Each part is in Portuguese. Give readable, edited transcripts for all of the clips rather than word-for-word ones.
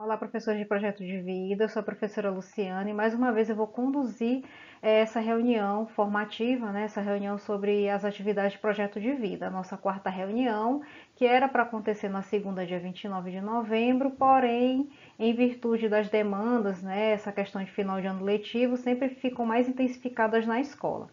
Olá, professores de projeto de vida, eu sou a professora Luciana e mais uma vez eu vou conduzir essa reunião formativa, né, essa reunião sobre as atividades de projeto de vida, a nossa quarta reunião, que era para acontecer na segunda, dia 29 de novembro, porém, em virtude das demandas, né, essa questão de final de ano letivo, sempre ficam mais intensificadas na escola.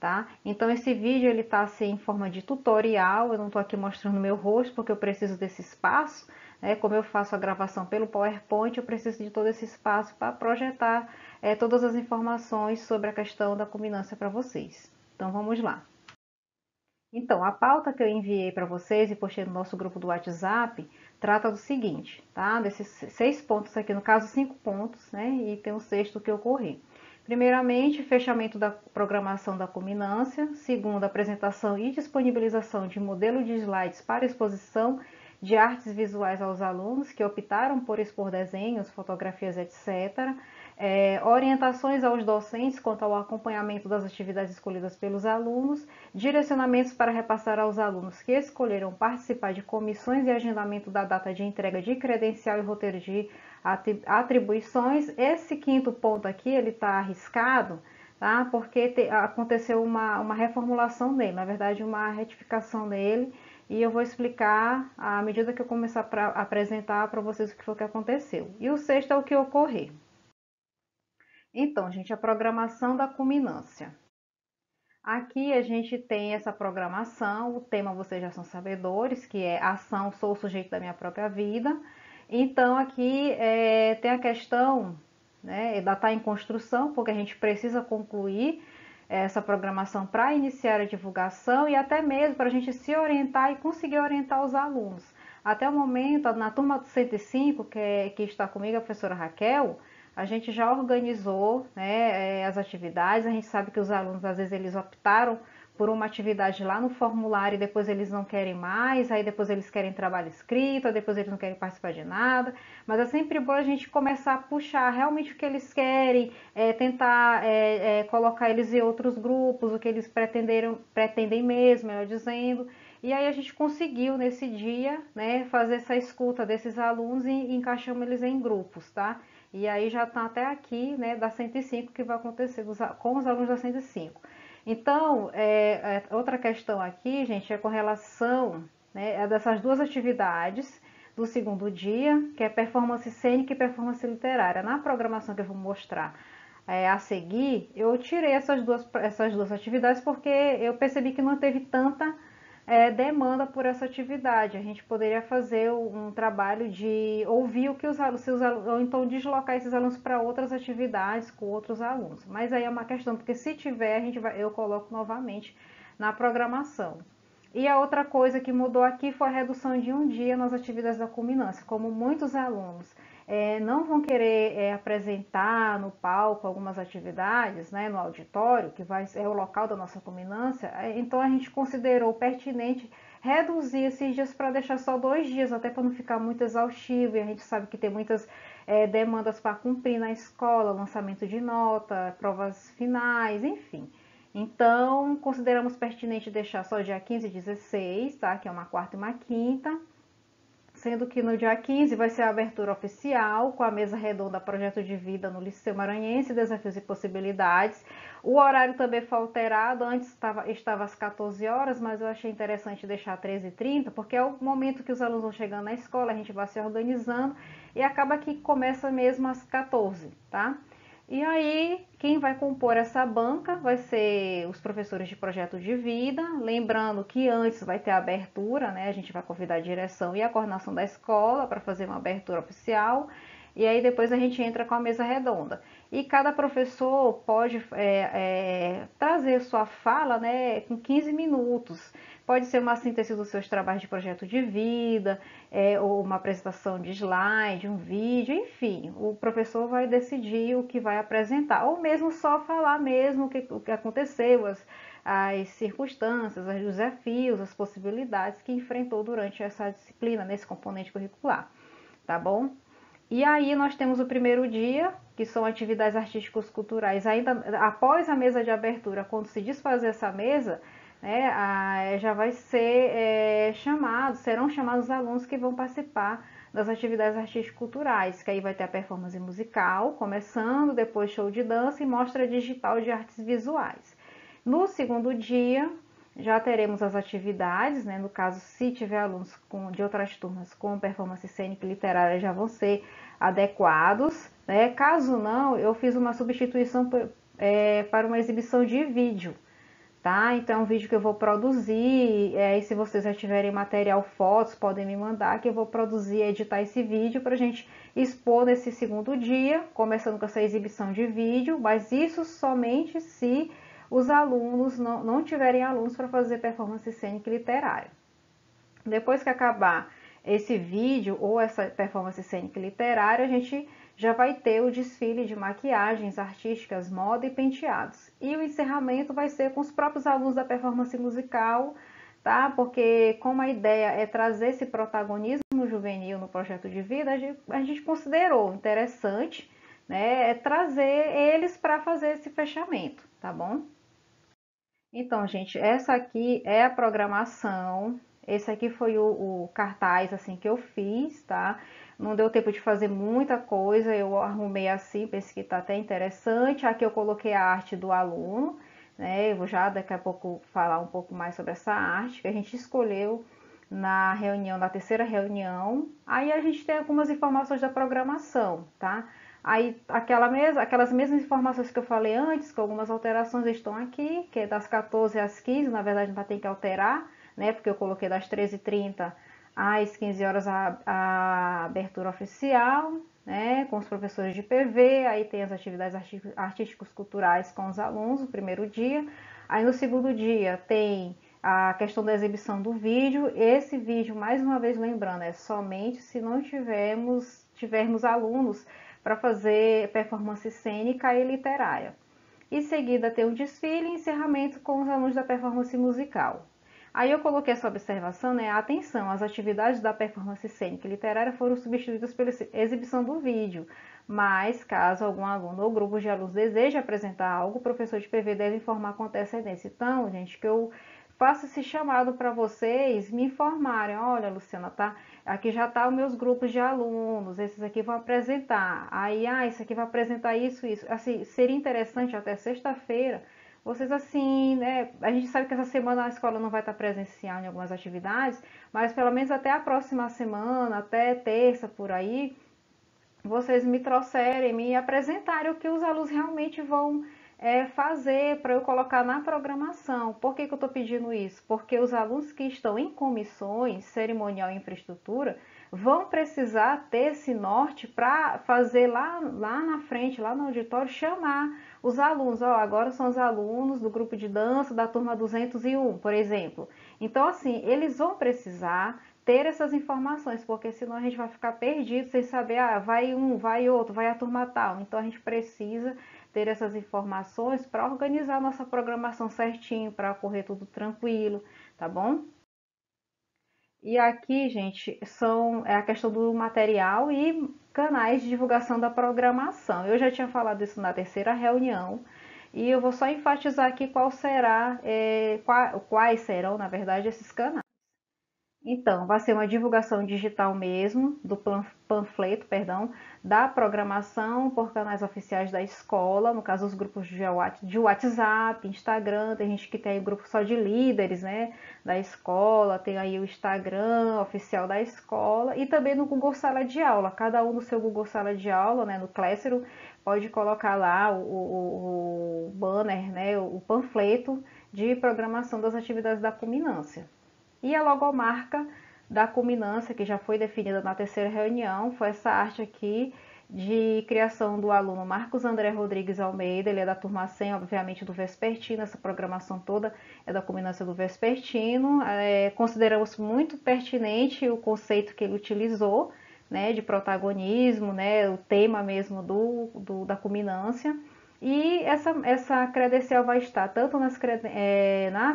Tá? Então esse vídeo ele tá assim em forma de tutorial, eu não estou aqui mostrando meu rosto porque eu preciso desse espaço, né? Como eu faço a gravação pelo PowerPoint, eu preciso de todo esse espaço para projetar todas as informações sobre a questão da culminância para vocês. Então vamos lá. Então, a pauta que eu enviei para vocês e postei no nosso grupo do WhatsApp trata do seguinte, tá? Desses 6 pontos aqui, no caso 5 pontos, né? E tem um sexto que ocorrer. Primeiramente, fechamento da programação da culminância. Segundo, apresentação e disponibilização de modelo de slides para exposição de artes visuais aos alunos que optaram por expor desenhos, fotografias, etc. Orientações aos docentes quanto ao acompanhamento das atividades escolhidas pelos alunos, direcionamentos para repassar aos alunos que escolheram participar de comissões e agendamento da data de entrega de credencial e roteiro de atribuições. Esse quinto ponto aqui, ele está arriscado, tá? Porque aconteceu uma reformulação nele, na verdade uma retificação nele, e eu vou explicar à medida que eu começar a apresentar para vocês o que foi que aconteceu. E o sexto é o que ocorrer. Então, gente, a programação da culminância. Aqui a gente tem essa programação, o tema vocês já são sabedores, que é ação, sou o sujeito da minha própria vida. Então aqui tem a questão, né, ainda está em construção, porque a gente precisa concluir essa programação para iniciar a divulgação e até mesmo para a gente se orientar e conseguir orientar os alunos. Até o momento, na turma do 105, que está comigo, a professora Raquel, a gente já organizou, né, as atividades. A gente sabe que os alunos, às vezes, eles optaram por uma atividade lá no formulário e depois eles não querem mais, aí depois eles querem trabalho escrito, aí depois eles não querem participar de nada. Mas é sempre bom a gente começar a puxar realmente o que eles querem, tentar colocar eles em outros grupos, o que eles pretendem mesmo, melhor dizendo. E aí a gente conseguiu nesse dia, né, fazer essa escuta desses alunos e encaixamos eles em grupos, tá? E aí já está até aqui, né, da 105 que vai acontecer com os alunos da 105. Então, outra questão aqui, gente, é com relação, né, dessas duas atividades do segundo dia, que é performance cênica e performance literária. Na programação que eu vou mostrar a seguir, eu tirei essas duas atividades porque eu percebi que não teve tanta demanda por essa atividade. A gente poderia fazer um trabalho de ouvir o que os alunos, ou então deslocar esses alunos para outras atividades com outros alunos. Mas aí é uma questão, porque se tiver, eu coloco novamente na programação. E a outra coisa que mudou aqui foi a redução de um dia nas atividades da culminância. Como muitos alunos não vão querer apresentar no palco algumas atividades, né, no auditório, que é o local da nossa culminância, então a gente considerou pertinente reduzir esses dias para deixar só 2 dias, até para não ficar muito exaustivo. E a gente sabe que tem muitas demandas para cumprir na escola, lançamento de nota, provas finais, enfim. Então, consideramos pertinente deixar só dia 15 e 16, tá? Que é uma quarta e uma quinta. Sendo que no dia 15 vai ser a abertura oficial com a mesa redonda Projeto de Vida no Liceu Maranhense, Desafios e Possibilidades. O horário também foi alterado, antes estava às 14 horas, mas eu achei interessante deixar 13h30, porque é o momento que os alunos vão chegando na escola, a gente vai se organizando e acaba que começa mesmo às 14, tá? E aí, quem vai compor essa banca vai ser os professores de projeto de vida. Lembrando que antes vai ter a abertura, né? A gente vai convidar a direção e a coordenação da escola para fazer uma abertura oficial. E aí depois a gente entra com a mesa redonda. E cada professor pode trazer sua fala, né, com 15 minutos. Pode ser uma síntese dos seus trabalhos de projeto de vida, ou uma apresentação de slide, um vídeo, enfim. O professor vai decidir o que vai apresentar. Ou mesmo só falar mesmo o que aconteceu, as circunstâncias, os desafios, as possibilidades que enfrentou durante essa disciplina, nesse componente curricular. Tá bom? E aí nós temos o primeiro dia, que são atividades artísticos culturais. Ainda após a mesa de abertura, quando se desfazer essa mesa, né, já vai ser serão chamados os alunos que vão participar das atividades artístico-culturais, que aí vai ter a performance musical, começando, depois show de dança e mostra digital de artes visuais. No segundo dia, já teremos as atividades, né? No caso, se tiver alunos de outras turmas com performance cênica e literária, já vão ser adequados, né? Caso não, eu fiz uma substituição para uma exibição de vídeo, tá? Então, é um vídeo que eu vou produzir, e se vocês já tiverem material, fotos, podem me mandar, que eu vou produzir e editar esse vídeo para a gente expor nesse segundo dia, começando com essa exibição de vídeo, mas isso somente se os alunos não tiverem alunos para fazer performance cênica e literária. Depois que acabar esse vídeo ou essa performance cênica e literária, a gente já vai ter o desfile de maquiagens artísticas, moda e penteados. E o encerramento vai ser com os próprios alunos da performance musical, tá? Porque como a ideia é trazer esse protagonismo juvenil no projeto de vida, a gente considerou interessante, né, trazer eles para fazer esse fechamento, tá bom? Então, gente, essa aqui é a programação. Esse aqui foi o cartaz assim que eu fiz, tá? Não deu tempo de fazer muita coisa, eu arrumei assim, pensei que tá até interessante. Aqui eu coloquei a arte do aluno, né? Eu vou já daqui a pouco falar um pouco mais sobre essa arte que a gente escolheu na reunião, na terceira reunião. Aí a gente tem algumas informações da programação, tá? Aí aquelas mesmas informações que eu falei antes, que algumas alterações estão aqui, que é das 14 às 15, na verdade ainda tem que alterar, né? Porque eu coloquei das 13h30 às 15 horas a abertura oficial, né? Com os professores de PV, aí tem as atividades artísticos culturais com os alunos no primeiro dia. Aí no segundo dia tem a questão da exibição do vídeo. Esse vídeo, mais uma vez lembrando, é somente se não tivermos alunos para fazer performance cênica e literária. Em seguida tem o desfile e encerramento com os alunos da performance musical. Aí eu coloquei essa observação, né? Atenção, as atividades da performance cênica e literária foram substituídas pela exibição do vídeo, mas caso algum aluno ou grupo de alunos deseje apresentar algo, o professor de PV deve informar com antecedência. Então, gente, que eu faço esse chamado para vocês me informarem. Olha, Luciana, tá? Aqui já tá os meus grupos de alunos, esses aqui vão apresentar. Aí, esse aqui vai apresentar isso, isso. Assim, seria interessante até sexta-feira vocês assim, né? A gente sabe que essa semana a escola não vai estar presencial em algumas atividades, mas pelo menos até a próxima semana, até terça por aí, vocês me trouxerem, me apresentarem o que os alunos realmente vão fazer para eu colocar na programação. Por que eu estou pedindo isso? Porque os alunos que estão em comissões, cerimonial e infraestrutura, vão precisar ter esse norte para fazer lá na frente, lá no auditório, chamar os alunos. Ó, agora são os alunos do grupo de dança da turma 201, por exemplo. Então, assim, eles vão precisar ter essas informações, porque senão a gente vai ficar perdido sem saber, vai um, vai outro, vai a turma tal. Então a gente precisa ter essas informações para organizar a nossa programação certinho, para correr tudo tranquilo, tá bom? E aqui, gente, é a questão do material e canais de divulgação da programação. Eu já tinha falado isso na terceira reunião, e eu vou só enfatizar aqui quais serão, na verdade, esses canais. Então, vai ser uma divulgação digital mesmo, do panfleto, perdão, da programação por canais oficiais da escola, no caso os grupos de WhatsApp, Instagram, tem gente que tem aí o grupo só de líderes, né, da escola, tem aí o Instagram oficial da escola e também no Google Sala de Aula, cada um no seu Google Sala de Aula, né, no Classroom, pode colocar lá o banner, né, o panfleto de programação das atividades da culminância. E a logomarca da culminância, que já foi definida na terceira reunião, foi essa arte aqui de criação do aluno Marcos André Rodrigues Almeida, ele é da turma 100, obviamente, do Vespertino, essa programação toda é da culminância do Vespertino. Consideramos muito pertinente o conceito que ele utilizou, né, de protagonismo, né, o tema mesmo da culminância. E essa credencial vai estar tanto nas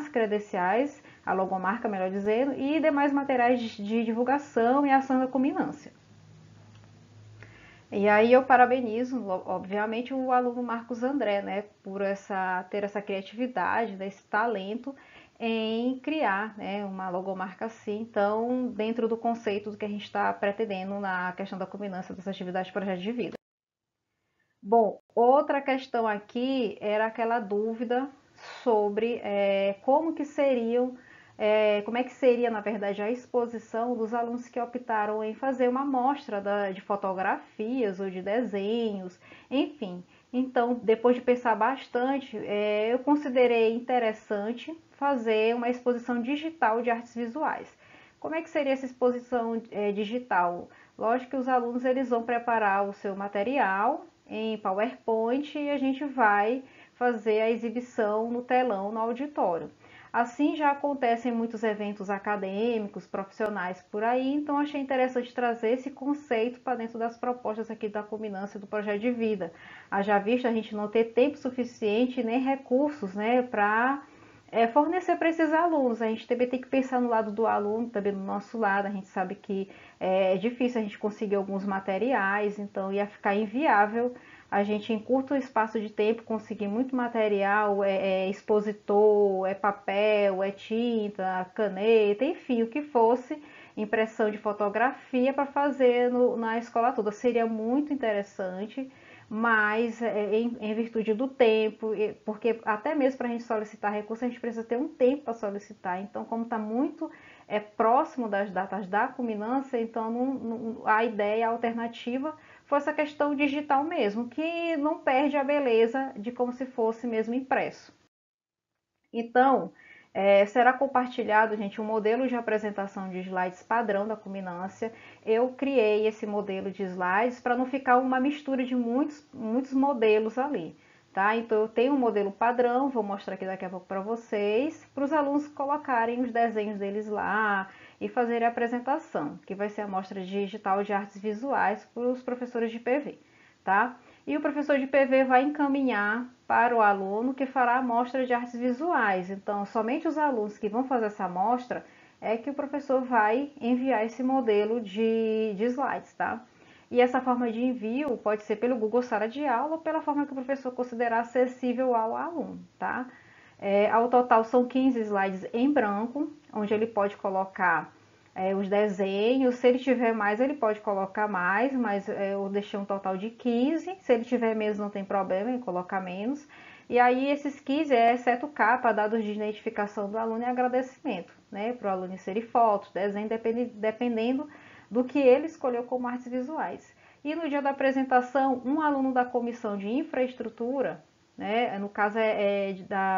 credenciais, a logomarca, melhor dizendo, e demais materiais de divulgação e ação da culminância. E aí eu parabenizo, obviamente, o aluno Marcos André, né, por ter essa criatividade, né, esse talento em criar, né, uma logomarca assim, então, dentro do conceito do que a gente está pretendendo na questão da culminância das atividades de projeto de vida. Bom, outra questão aqui era aquela dúvida sobre como que seriam, como é que seria, na verdade, a exposição dos alunos que optaram em fazer uma amostra de fotografias ou de desenhos, enfim. Então, depois de pensar bastante, eu considerei interessante fazer uma exposição digital de artes visuais. Como é que seria essa exposição digital? Lógico que os alunos eles vão preparar o seu material em PowerPoint e a gente vai fazer a exibição no telão no auditório. Assim já acontecem muitos eventos acadêmicos, profissionais por aí, então achei interessante trazer esse conceito para dentro das propostas aqui da culminância do projeto de vida. Haja visto a gente não ter tempo suficiente nem recursos, né, para fornecer para esses alunos. A gente também tem que pensar no lado do aluno, também no nosso lado. A gente sabe que é difícil a gente conseguir alguns materiais, então ia ficar inviável a gente, em curto espaço de tempo, conseguir muito material, expositor, é papel, é tinta, caneta, enfim, o que fosse, impressão de fotografia para fazer na escola toda. Seria muito interessante, mas em virtude do tempo, porque até mesmo para a gente solicitar recurso, a gente precisa ter um tempo para solicitar. Então, como está muito próximo das datas da culminância, então a ideia, a alternativa foi essa questão digital mesmo, que não perde a beleza de como se fosse mesmo impresso. Então, será compartilhado, gente, um modelo de apresentação de slides padrão da culminância. Eu criei esse modelo de slides para não ficar uma mistura de muitos modelos ali. Tá? Então, eu tenho um modelo padrão, vou mostrar aqui daqui a pouco para vocês, para os alunos colocarem os desenhos deles lá e fazerem a apresentação, que vai ser a mostra digital de artes visuais para os professores de PV. Tá? E o professor de PV vai encaminhar para o aluno que fará a amostra de artes visuais. Então, somente os alunos que vão fazer essa amostra é que o professor vai enviar esse modelo de slides, tá? E essa forma de envio pode ser pelo Google Sala de Aula ou pela forma que o professor considerar acessível ao aluno, tá? Ao total são 15 slides em branco, onde ele pode colocar os desenhos. Se ele tiver mais, ele pode colocar mais, mas eu deixei um total de 15. Se ele tiver menos, não tem problema em colocar menos. E aí, esses 15 exceto capa, dados de identificação do aluno e agradecimento, né? Para o aluno inserir fotos, desenho, dependendo do que ele escolheu como artes visuais. E no dia da apresentação, um aluno da comissão de infraestrutura, né? No caso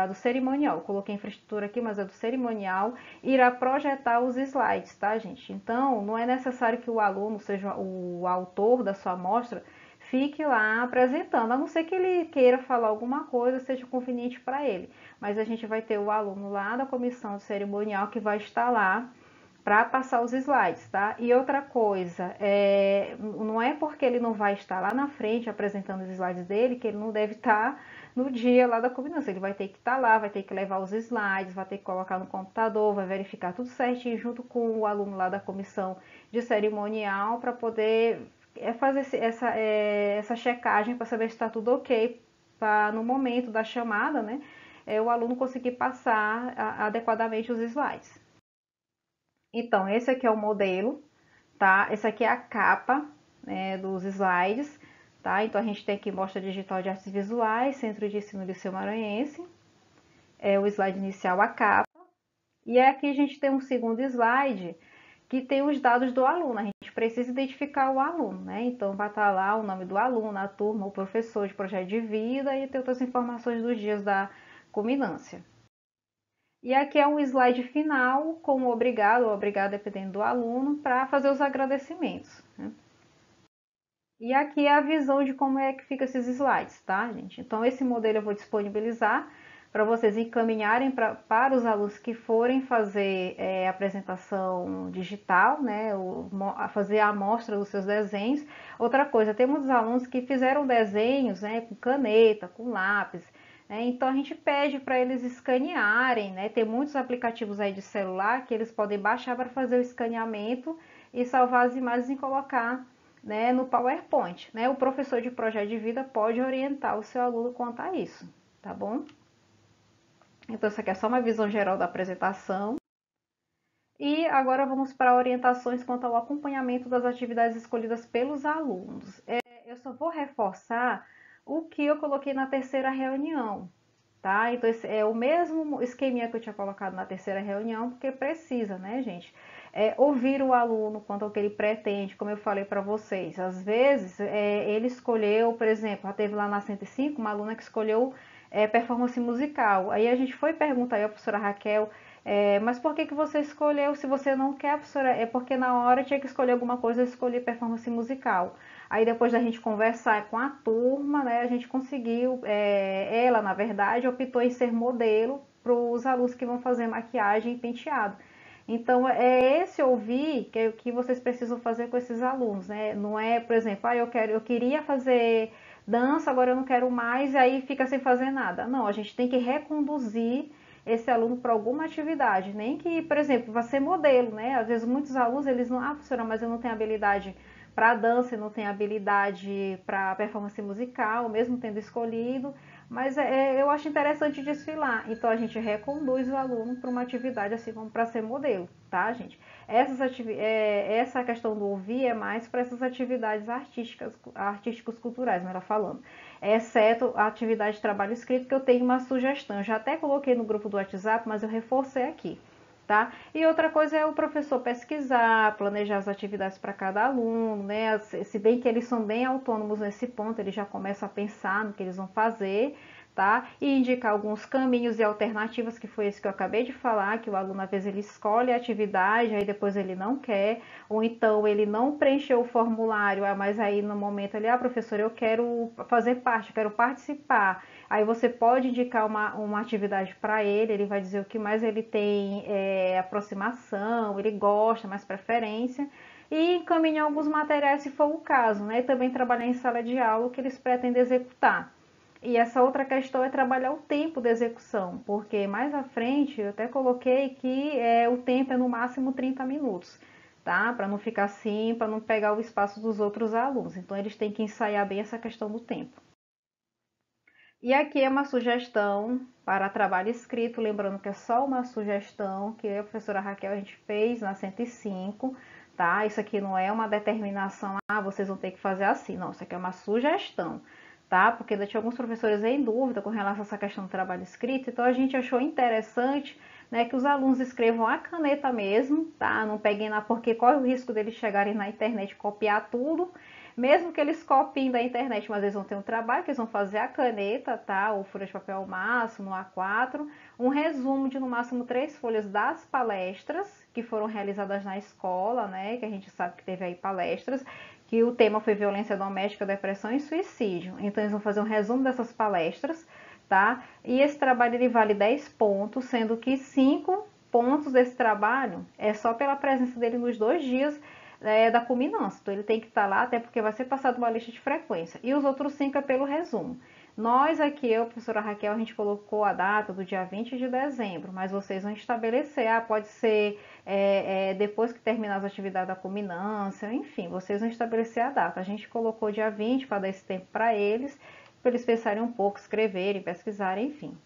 do cerimonial, eu coloquei infraestrutura aqui, mas é do cerimonial, irá projetar os slides, tá, gente? Então, não é necessário que o aluno, seja o autor da sua amostra, fique lá apresentando, a não ser que ele queira falar alguma coisa, seja conveniente para ele. Mas a gente vai ter o aluno lá da comissão de cerimonial que vai estar lá para passar os slides, tá? E outra coisa, não é porque ele não vai estar lá na frente apresentando os slides dele que ele não deve estar no dia lá da combinação. Ele vai ter que estar lá, vai ter que levar os slides, vai ter que colocar no computador, vai verificar tudo certinho junto com o aluno lá da comissão de cerimonial para poder fazer essa checagem para saber se está tudo ok, para no momento da chamada, né, o aluno conseguir passar adequadamente os slides. Então, esse aqui é o modelo, tá? Essa aqui é a capa, né, dos slides, tá? Então, a gente tem aqui Mostra Digital de Artes Visuais, Centro de Ensino Liceu Maranhense. O slide inicial, a capa. E aqui a gente tem um segundo slide que tem os dados do aluno. A gente precisa identificar o aluno, né? Então, vai estar lá o nome do aluno, a turma, o professor de projeto de vida e tem outras informações dos dias da culminância. E aqui é um slide final com o obrigado ou obrigado, dependendo do aluno, para fazer os agradecimentos, né? E aqui é a visão de como é que fica esses slides, tá, gente? Então, esse modelo eu vou disponibilizar para vocês encaminharem para os alunos que forem fazer apresentação digital, né? Fazer a amostra dos seus desenhos. Outra coisa, tem muitos alunos que fizeram desenhos, né, com caneta, com lápis. Então a gente pede para eles escanearem, né? Tem muitos aplicativos aí de celular que eles podem baixar para fazer o escaneamento e salvar as imagens e colocar, né, no PowerPoint, né? O professor de projeto de vida pode orientar o seu aluno quanto a isso, tá bom? Então, isso aqui é só uma visão geral da apresentação. E agora vamos para orientações quanto ao acompanhamento das atividades escolhidas pelos alunos. Eu só vou reforçar o que eu coloquei na terceira reunião, tá? Então, esse é o mesmo esqueminha que eu tinha colocado na terceira reunião, porque precisa, né, gente? Ouvir o aluno quanto ao que ele pretende, como eu falei para vocês. Às vezes, ele escolheu, por exemplo, já teve lá na 105 uma aluna que escolheu performance musical. Aí a gente foi perguntar aí a professora Raquel, mas por que que você escolheu se você não quer, professora? É porque na hora tinha que escolher alguma coisa, eu escolhi performance musical. Aí depois da gente conversar com a turma, né, a gente conseguiu, ela na verdade optou em ser modelo para os alunos que vão fazer maquiagem e penteado. Então é esse ouvir que vocês precisam fazer com esses alunos, né? Não é, por exemplo, eu queria fazer dança, agora eu não quero mais, e aí fica sem fazer nada. Não, a gente tem que reconduzir esse aluno para alguma atividade, nem que, por exemplo, vá ser modelo, né? Às vezes muitos alunos, eles não, professora, mas eu não tenho habilidade para dança, eu não tenho habilidade para performance musical, mesmo tendo escolhido, mas eu acho interessante desfilar, então a gente reconduz o aluno para uma atividade assim como para ser modelo, tá, gente? Essa questão do ouvir é mais para essas atividades artísticos culturais, melhor falando, exceto a atividade de trabalho escrito, que eu tenho uma sugestão. Eu já até coloquei no grupo do WhatsApp, mas eu reforcei aqui, tá? E outra coisa é o professor pesquisar, planejar as atividades para cada aluno, né? Se bem que eles são bem autônomos nesse ponto, eles já começam a pensar no que eles vão fazer, tá? E indicar alguns caminhos e alternativas, que foi isso que eu acabei de falar, que o aluno às vezes ele escolhe a atividade, aí depois ele não quer, ou então ele não preencheu o formulário, mas aí no momento ele, professor, eu quero fazer parte, eu quero participar. Aí você pode indicar uma atividade para ele, ele vai dizer o que mais ele tem aproximação, ele gosta, mais preferência, e encaminhar alguns materiais se for o caso, né? E também trabalhar em sala de aula o que eles pretendem executar. E essa outra questão é trabalhar o tempo da execução, porque mais à frente eu até coloquei que o tempo é no máximo 30 minutos, tá? Para não ficar assim, para não pegar o espaço dos outros alunos. Então eles têm que ensaiar bem essa questão do tempo. E aqui é uma sugestão para trabalho escrito, lembrando que é só uma sugestão que a professora Raquel a gente fez na 105, tá? Isso aqui não é uma determinação, vocês vão ter que fazer assim, não, isso aqui é uma sugestão, tá? Porque ainda tinha alguns professores em dúvida com relação a essa questão do trabalho escrito, então a gente achou interessante, né, que os alunos escrevam a caneta mesmo, tá? Não peguem lá, porque corre o risco deles chegarem na internet e copiar tudo, mesmo que eles copiem da internet, mas eles vão ter um trabalho que eles vão fazer a caneta, tá? Ou folha de papel ao máximo, no A4, um resumo de no máximo 3 folhas das palestras que foram realizadas na escola, né? Que a gente sabe que teve aí palestras, que o tema foi violência doméstica, depressão e suicídio. Então eles vão fazer um resumo dessas palestras, tá? E esse trabalho ele vale 10 pontos, sendo que 5 pontos desse trabalho é só pela presença dele nos 2 dias da culminância. Então ele tem que estar lá, até porque vai ser passado uma lista de frequência. E os outros 5 é pelo resumo. Nós aqui, eu, professora Raquel, a gente colocou a data do dia 20 de dezembro, mas vocês vão estabelecer, pode ser depois que terminar as atividades da culminância, enfim, vocês vão estabelecer a data. A gente colocou dia 20 para dar esse tempo para eles pensarem um pouco, escreverem, pesquisarem, enfim.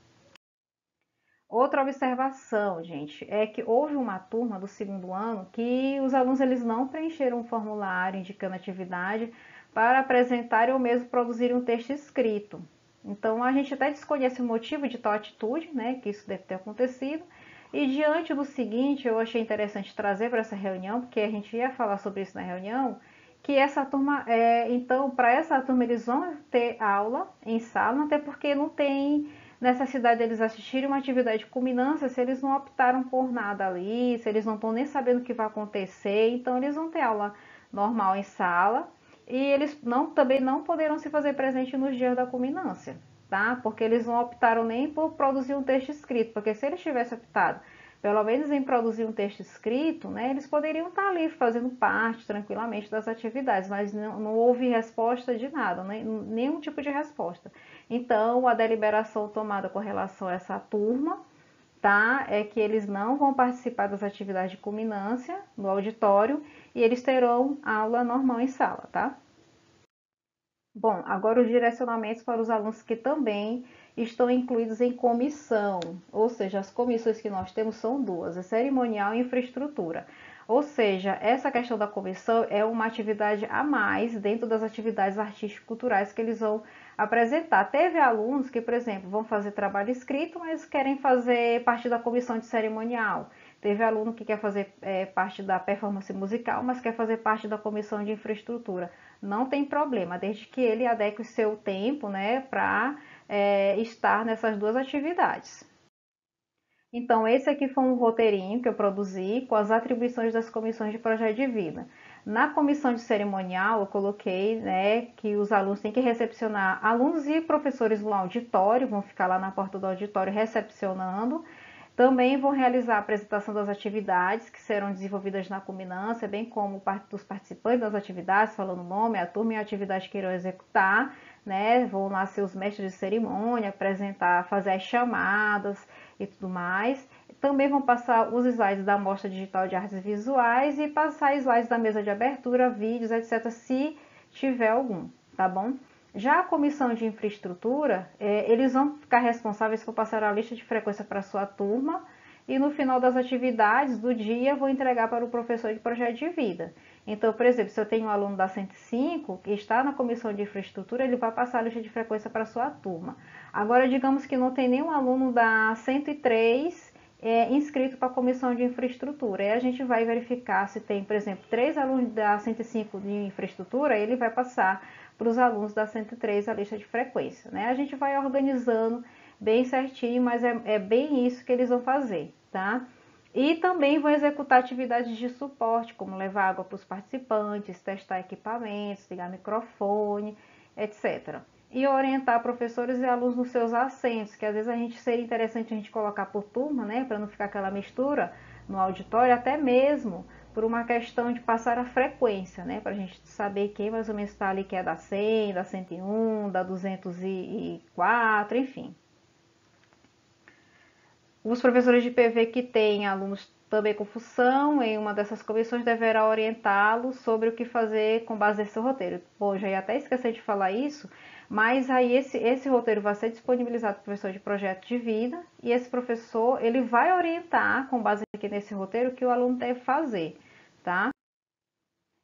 Outra observação, gente, é que houve uma turma do segundo ano que os alunos eles não preencheram um formulário indicando atividade para apresentarem ou mesmo produzirem um texto escrito. Então a gente até desconhece o motivo de tal atitude, né, que isso deve ter acontecido. E diante do seguinte, eu achei interessante trazer para essa reunião, porque a gente ia falar sobre isso na reunião, que essa turma, então, para essa turma eles vão ter aula em sala, até porque não tem necessidade deles assistirem uma atividade de culminância se eles não optaram por nada ali, se eles não estão nem sabendo o que vai acontecer, então eles vão ter aula normal em sala e eles também não poderão se fazer presente nos dias da culminância, tá? Porque eles não optaram nem por produzir um texto escrito, porque se eles tivessem optado pelo menos em produzir um texto escrito, né, eles poderiam estar ali fazendo parte tranquilamente das atividades, mas não houve resposta de nada, nenhum tipo de resposta. Então, a deliberação tomada com relação a essa turma, tá, é que eles não vão participar das atividades de culminância no auditório e eles terão aula normal em sala, tá? Bom, agora os direcionamentos para os alunos que também estão incluídos em comissão, ou seja, as comissões que nós temos são duas, é cerimonial e infraestrutura. Ou seja, essa questão da comissão é uma atividade a mais dentro das atividades artístico-culturais que eles vão apresentar. Teve alunos que, por exemplo, vão fazer trabalho escrito, mas querem fazer parte da comissão de cerimonial. Teve aluno que quer fazer parte da performance musical, mas quer fazer parte da comissão de infraestrutura. Não tem problema, desde que ele adeque o seu tempo, né, para estar nessas duas atividades. Então, esse aqui foi um roteirinho que eu produzi com as atribuições das comissões de projeto de vida. Na comissão de cerimonial, eu coloquei, né, que os alunos têm que recepcionar, alunos e professores no auditório, vão ficar lá na porta do auditório recepcionando. Também vão realizar a apresentação das atividades que serão desenvolvidas na culminância, bem como parte dos participantes das atividades, falando o nome, a turma e a atividade que irão executar, né? Vão lá ser os mestres de cerimônia, apresentar, fazer as chamadas e tudo mais. Também vão passar os slides da Mostra Digital de Artes Visuais e passar slides da mesa de abertura, vídeos, etc., se tiver algum, tá bom? Já a comissão de infraestrutura, eles vão ficar responsáveis por passar a lista de frequência para a sua turma e no final das atividades do dia vou entregar para o professor de projeto de vida. Então, por exemplo, se eu tenho um aluno da 105 que está na comissão de infraestrutura, ele vai passar a lista de frequência para a sua turma. Agora, digamos que não tem nenhum aluno da 103 inscrito para a comissão de infraestrutura. E a gente vai verificar se tem, por exemplo, 3 alunos da 105 de infraestrutura, ele vai passar para os alunos da 103 a lista de frequência. Né? A gente vai organizando bem certinho, mas é bem isso que eles vão fazer, tá? E também vão executar atividades de suporte, como levar água para os participantes, testar equipamentos, ligar microfone, etc. E orientar professores e alunos nos seus assentos, que às vezes seria interessante a gente colocar por turma, né, para não ficar aquela mistura no auditório, até mesmo por uma questão de passar a frequência, né, para a gente saber quem mais ou menos está ali, que é da 100, da 101, da 204, enfim. Os professores de PV que têm alunos também com função em uma dessas comissões deverá orientá-los sobre o que fazer com base nesse roteiro. Bom, já ia até esquecer de falar isso, mas aí esse roteiro vai ser disponibilizado para o professor de projeto de vida e esse professor ele vai orientar com base aqui nesse roteiro o que o aluno deve fazer, tá?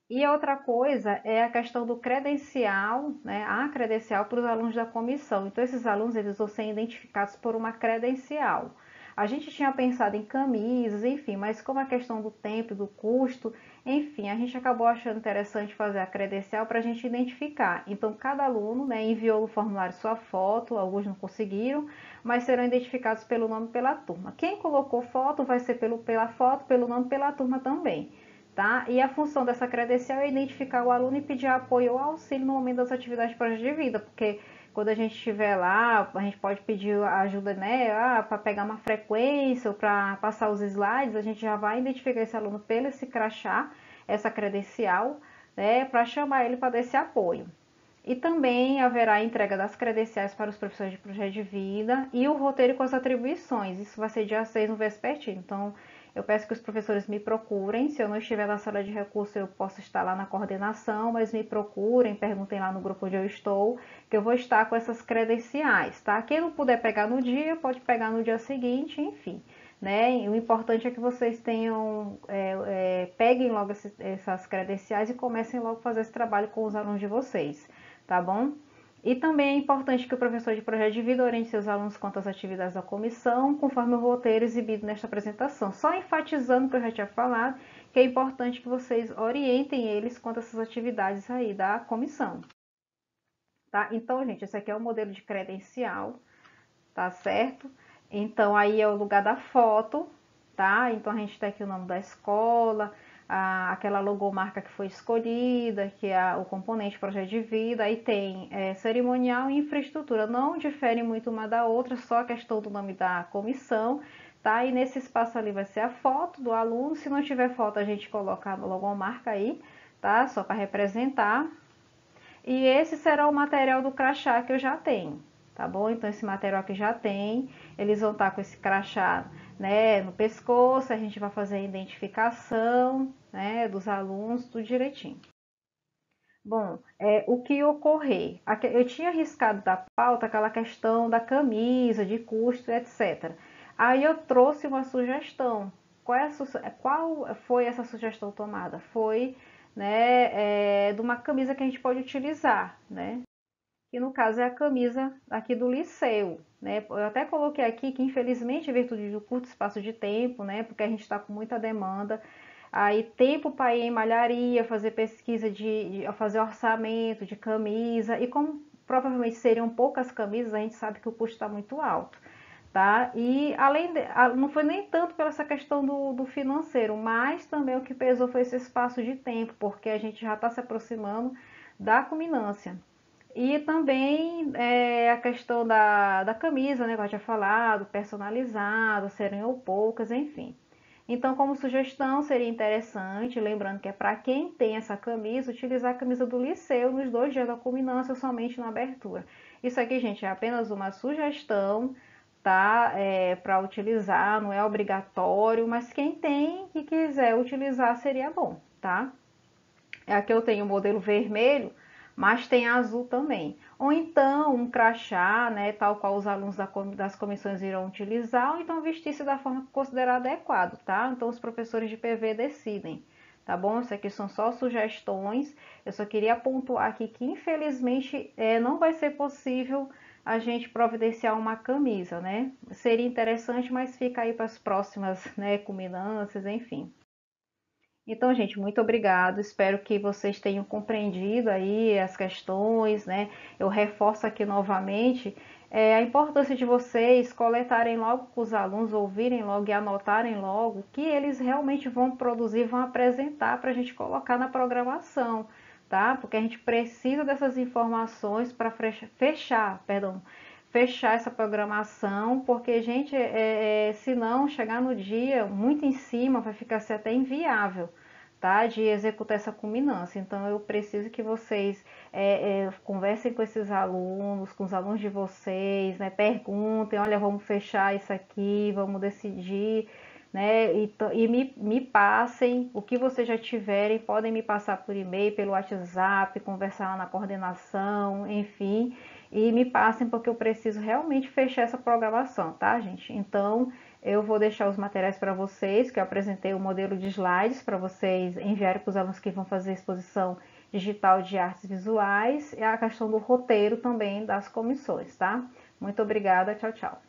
E a outra coisa é a questão do credencial, né? A credencial para os alunos da comissão. Então, esses alunos eles vão ser identificados por uma credencial. A gente tinha pensado em camisas, enfim, mas como a questão do tempo, do custo, enfim, a gente acabou achando interessante fazer a credencial para a gente identificar. Então, cada aluno, né, enviou no formulário sua foto, alguns não conseguiram, mas serão identificados pelo nome e pela turma. Quem colocou foto vai ser pela foto, pelo nome e pela turma também. Tá? E a função dessa credencial é identificar o aluno e pedir apoio ou auxílio no momento das atividades de projeto de vida, porque quando a gente estiver lá, a gente pode pedir ajuda, né, para pegar uma frequência ou para passar os slides, a gente já vai identificar esse aluno pelo esse crachá, essa credencial, né, para chamar ele para dar esse apoio. E também haverá a entrega das credenciais para os professores de projeto de vida e o roteiro com as atribuições. Isso vai ser dia 6 no Vespertino. Então, eu peço que os professores me procurem. Se eu não estiver na sala de recurso, eu posso estar lá na coordenação, mas me procurem, perguntem lá no grupo onde eu estou, que eu vou estar com essas credenciais, tá? Quem não puder pegar no dia, pode pegar no dia seguinte, enfim. Né? E o importante é que vocês peguem logo essas credenciais e comecem logo a fazer esse trabalho com os alunos de vocês, tá bom? E também é importante que o professor de projeto de vida oriente seus alunos quanto às atividades da comissão, conforme o roteiro exibido nesta apresentação. Só enfatizando o que eu já tinha falado, que é importante que vocês orientem eles quanto a essas atividades aí da comissão. Tá? Então, gente, esse aqui é o modelo de credencial, tá certo? Então, aí é o lugar da foto, tá? Então, a gente tem aqui o nome da escola, aquela logomarca que foi escolhida, que é o componente projeto de vida, aí tem cerimonial e infraestrutura, não difere muito uma da outra, só a questão do nome da comissão, tá? E nesse espaço ali vai ser a foto do aluno, se não tiver foto a gente coloca a logomarca aí, tá? Só para representar. E esse será o material do crachá que eu já tenho, tá bom? Então, esse material que já tem, eles vão estar com esse crachá, né, no pescoço, a gente vai fazer a identificação, né, dos alunos, tudo direitinho. Bom, o que ocorrer? Eu tinha arriscado da pauta aquela questão da camisa, de custo, etc. Aí eu trouxe uma sugestão. Qual foi essa sugestão tomada? Foi, né, de uma camisa que a gente pode utilizar, né? Que no caso é a camisa aqui do liceu, né? Eu até coloquei aqui que infelizmente, em virtude do curto espaço de tempo, né? Porque a gente está com muita demanda, aí tempo para ir em malharia, fazer pesquisa de fazer orçamento de camisa, e como provavelmente seriam poucas camisas, a gente sabe que o custo está muito alto, tá? E não foi nem tanto pela essa questão do financeiro, mas também o que pesou foi esse espaço de tempo, porque a gente já está se aproximando da culminância. E também a questão da camisa, né, que eu já tinha falado, personalizado, serem ou poucas, enfim. Então, como sugestão, seria interessante, lembrando que é para quem tem essa camisa, utilizar a camisa do liceu nos 2 dias da culminância, somente na abertura. Isso aqui, gente, é apenas uma sugestão, tá? Para utilizar, não é obrigatório, mas quem tem e quiser utilizar seria bom, tá? Aqui eu tenho o modelo vermelho, mas tem azul também. Ou então um crachá, né, tal qual os alunos das comissões irão utilizar, ou então vestir-se da forma considerada adequado, tá? Então os professores de PV decidem, tá bom? Isso aqui são só sugestões. Eu só queria pontuar aqui que infelizmente não vai ser possível a gente providenciar uma camisa, né? Seria interessante, mas fica aí para as próximas, né, culminâncias, enfim. Então, gente, muito obrigado. Espero que vocês tenham compreendido aí as questões, né? Eu reforço aqui novamente a importância de vocês coletarem logo com os alunos, ouvirem logo e anotarem logo o que eles realmente vão produzir, vão apresentar para a gente colocar na programação, tá? Porque a gente precisa dessas informações para fechar essa programação, porque, gente, se não chegar no dia muito em cima, vai ficar assim, até inviável, tá? De executar essa culminância. Então, eu preciso que vocês conversem com esses alunos, com os alunos de vocês, né? Perguntem, olha, vamos fechar isso aqui, vamos decidir, né? E me passem o que vocês já tiverem, podem me passar por e-mail, pelo WhatsApp, conversar lá na coordenação, enfim, e me passem porque eu preciso realmente fechar essa programação, tá, gente? Então, eu vou deixar os materiais para vocês, que eu apresentei o modelo de slides para vocês enviarem para os alunos que vão fazer exposição digital de artes visuais e a questão do roteiro também das comissões, tá? Muito obrigada, tchau, tchau.